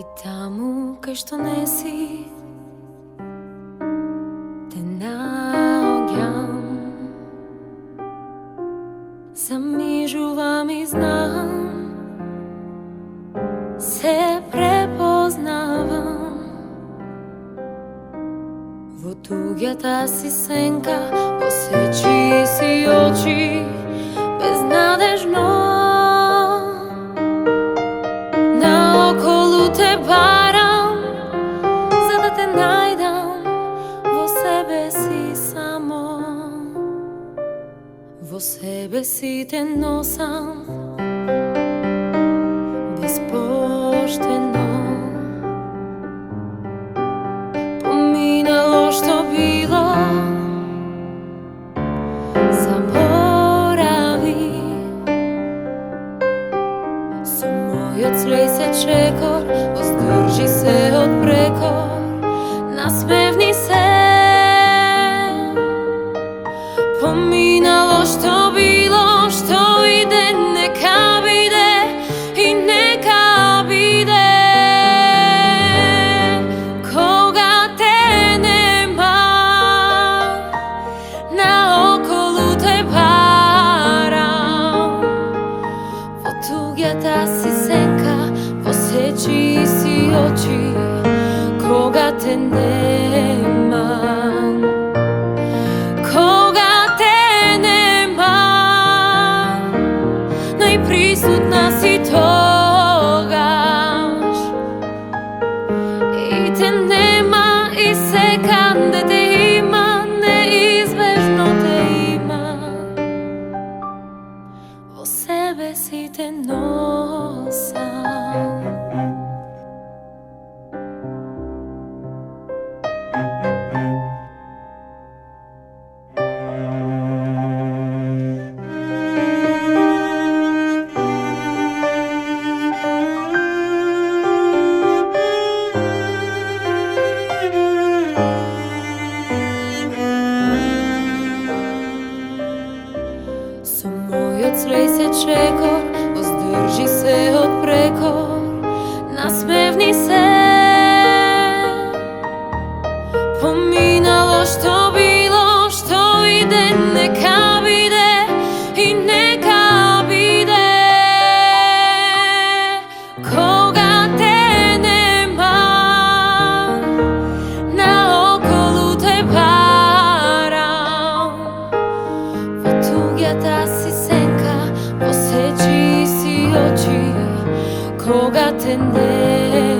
И таму кај што не си те наоѓам, замижувам и знам, се препознавам. Во туѓата си сенка, во сечи си очи, безнадежно наоколу те барам, за да те најдам во себе си само. Во себе си те носам безпоштено. Поминало што било, заборави. Со мојот злеј се чекор, воздржи се од прекор, насмевни се. Поминало што било, што иде, нека биде и нека биде. Кога те нема, наоколу те барам, во туѓата си сенка, во сечи си очи, кога те нема. Присутна си тогаш и те нема, и секанде те има, неизбежно те има. Во себе си те носам. Со мојот злеј се чекор, воздржи се од прекор, насмевни се. Поминало што било, што иде, нека биде и нека биде. Кога те нема, наоколу те барам, во туѓата си сенка, во сечи си очи, кога те нема.